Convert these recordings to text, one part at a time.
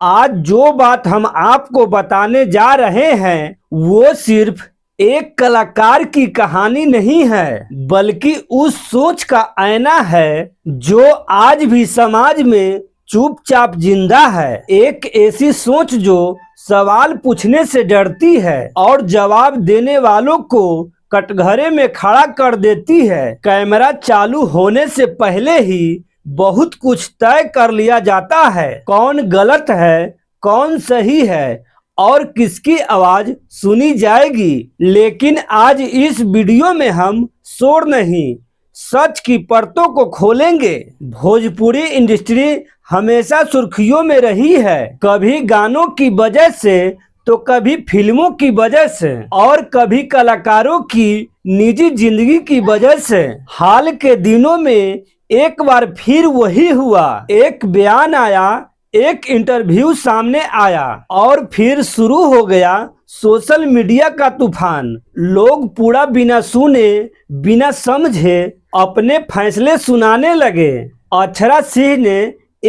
आज जो बात हम आपको बताने जा रहे हैं वो सिर्फ एक कलाकार की कहानी नहीं है, बल्कि उस सोच का आईना है जो आज भी समाज में चुपचाप जिंदा है। एक ऐसी सोच जो सवाल पूछने से डरती है और जवाब देने वालों को कटघरे में खड़ा कर देती है। कैमरा चालू होने से पहले ही बहुत कुछ तय कर लिया जाता है, कौन गलत है, कौन सही है और किसकी आवाज सुनी जाएगी। लेकिन आज इस वीडियो में हम शोर नहीं, सच की परतों को खोलेंगे। भोजपुरी इंडस्ट्री हमेशा सुर्खियों में रही है, कभी गानों की वजह से तो कभी फिल्मों की वजह से और कभी कलाकारों की निजी जिंदगी की वजह से। हाल के दिनों में एक बार फिर वही हुआ, एक बयान आया, एक इंटरव्यू सामने आया और फिर शुरू हो गया सोशल मीडिया का तूफान। लोग पूरा बिना सुने बिना समझे अपने फैसले सुनाने लगे। अक्षरा सिंह ने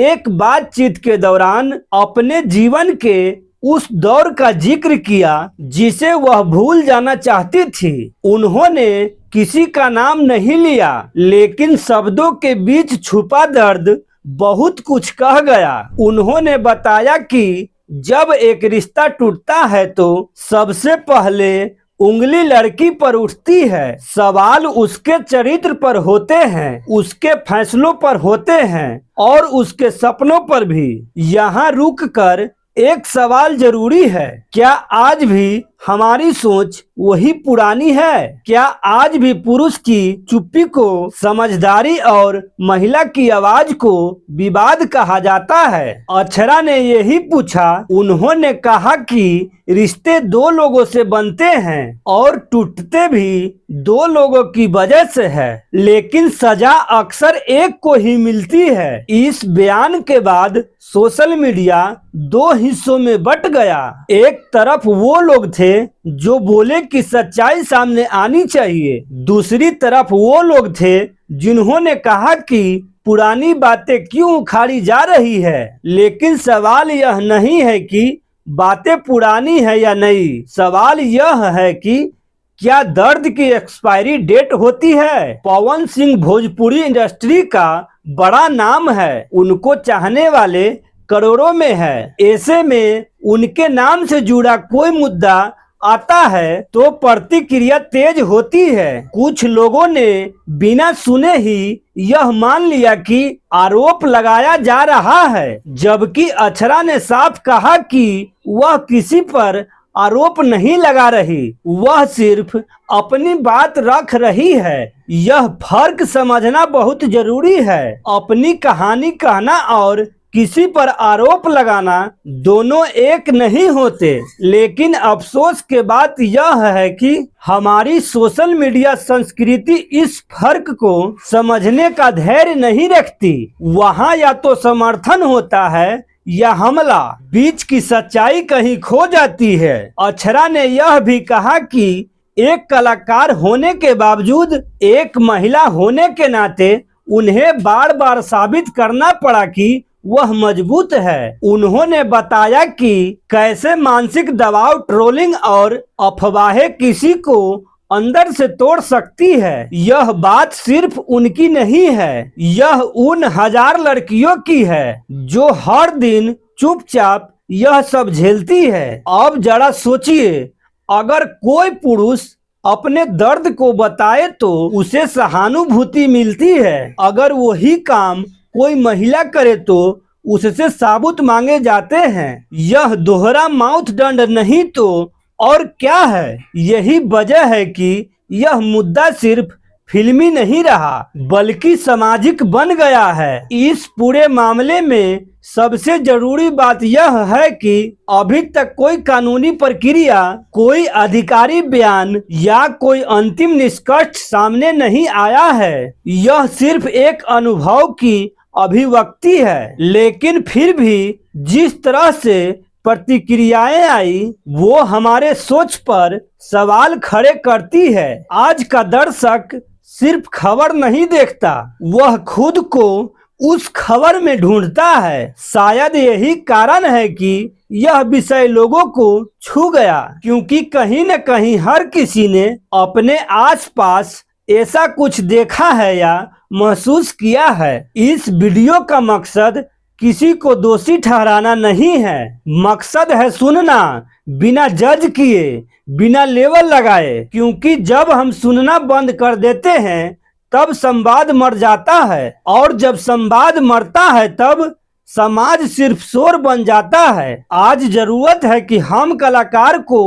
एक बातचीत के दौरान अपने जीवन के उस दौर का जिक्र किया जिसे वह भूल जाना चाहती थी। उन्होंने किसी का नाम नहीं लिया, लेकिन शब्दों के बीच छुपा दर्द बहुत कुछ कह गया। उन्होंने बताया कि जब एक रिश्ता टूटता है तो सबसे पहले उंगली लड़की पर उठती है। सवाल उसके चरित्र पर होते हैं, उसके फैसलों पर होते हैं और उसके सपनों पर भी। यहाँ रुक कर एक सवाल जरूरी है, क्या आज भी हमारी सोच वही पुरानी है? क्या आज भी पुरुष की चुप्पी को समझदारी और महिला की आवाज को विवाद कहा जाता है? अक्षरा ने यही पूछा। उन्होंने कहा कि रिश्ते दो लोगों से बनते हैं और टूटते भी दो लोगों की वजह से है, लेकिन सजा अक्सर एक को ही मिलती है। इस बयान के बाद सोशल मीडिया दो हिस्सों में बट गया। एक तरफ वो लोग थे जो बोले कि सच्चाई सामने आनी चाहिए, दूसरी तरफ वो लोग थे जिन्होंने कहा कि पुरानी बातें क्यों उखाड़ी जा रही है। लेकिन सवाल यह नहीं है कि बातें पुरानी है या नहीं, सवाल यह है कि क्या दर्द की एक्सपायरी डेट होती है? पवन सिंह भोजपुरी इंडस्ट्री का बड़ा नाम है, उनको चाहने वाले करोड़ों में है। ऐसे में उनके नाम से जुड़ा कोई मुद्दा आता है तो प्रतिक्रिया तेज होती है। कुछ लोगों ने बिना सुने ही यह मान लिया कि आरोप लगाया जा रहा है, जबकि अक्षरा ने साफ कहा कि वह किसी पर आरोप नहीं लगा रही, वह सिर्फ अपनी बात रख रही है। यह फर्क समझना बहुत जरूरी है। अपनी कहानी कहना और किसी पर आरोप लगाना दोनों एक नहीं होते। लेकिन अफसोस के बात यह है कि हमारी सोशल मीडिया संस्कृति इस फर्क को समझने का धैर्य नहीं रखती। वहाँ या तो समर्थन होता है या हमला, बीच की सच्चाई कहीं खो जाती है। अक्षरा ने यह भी कहा कि एक कलाकार होने के बावजूद एक महिला होने के नाते उन्हें बार बार साबित करना पड़ा कि वह मजबूत है। उन्होंने बताया कि कैसे मानसिक दबाव, ट्रोलिंग और अफवाहें किसी को अंदर से तोड़ सकती है। यह बात सिर्फ उनकी नहीं है, यह उन हजार लड़कियों की है जो हर दिन चुपचाप यह सब झेलती है। अब जरा सोचिए, अगर कोई पुरुष अपने दर्द को बताए तो उसे सहानुभूति मिलती है, अगर वही काम कोई महिला करे तो उससे साबुत मांगे जाते हैं। यह दोहरा माउथ दंड नहीं तो और क्या है? यही वजह है कि यह मुद्दा सिर्फ फिल्मी नहीं रहा बल्कि सामाजिक बन गया है। इस पूरे मामले में सबसे जरूरी बात यह है कि अभी तक कोई कानूनी प्रक्रिया, कोई अधिकारी बयान या कोई अंतिम निष्कर्ष सामने नहीं आया है। यह सिर्फ एक अनुभव की अभिव्यक्ति है। लेकिन फिर भी जिस तरह से प्रतिक्रियाएं आई वो हमारे सोच पर सवाल खड़े करती है। आज का दर्शक सिर्फ खबर नहीं देखता, वह खुद को उस खबर में ढूंढता है। शायद यही कारण है कि यह विषय लोगों को छू गया, क्योंकि कहीं न कहीं हर किसी ने अपने आसपास ऐसा कुछ देखा है या महसूस किया है। इस वीडियो का मकसद किसी को दोषी ठहराना नहीं है, मकसद है सुनना, बिना जज किए, बिना लेबल लगाए। क्योंकि जब हम सुनना बंद कर देते हैं तब संवाद मर जाता है, और जब संवाद मरता है तब समाज सिर्फ शोर बन जाता है। आज जरूरत है कि हम कलाकार को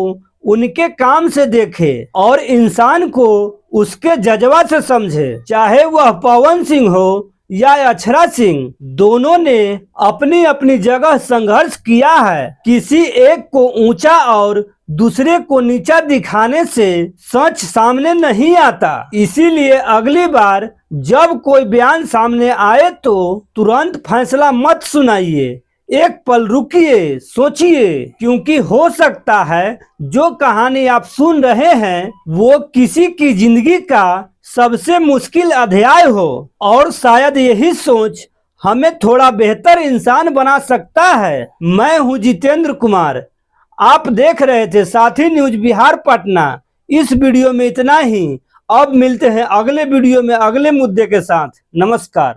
उनके काम से देखें और इंसान को उसके जज्बा से समझे। चाहे वह पवन सिंह हो या अक्षरा सिंह, दोनों ने अपनी अपनी जगह संघर्ष किया है। किसी एक को ऊंचा और दूसरे को नीचा दिखाने से सच सामने नहीं आता। इसीलिए अगली बार जब कोई बयान सामने आए तो तुरंत फैसला मत सुनाइए, एक पल रुकिए, सोचिए, क्योंकि हो सकता है जो कहानी आप सुन रहे हैं वो किसी की जिंदगी का सबसे मुश्किल अध्याय हो, और शायद यही सोच हमें थोड़ा बेहतर इंसान बना सकता है। मैं हूं जितेंद्र कुमार, आप देख रहे थे साथी न्यूज बिहार पटना। इस वीडियो में इतना ही। अब मिलते हैं अगले वीडियो में अगले मुद्दे के साथ। नमस्कार।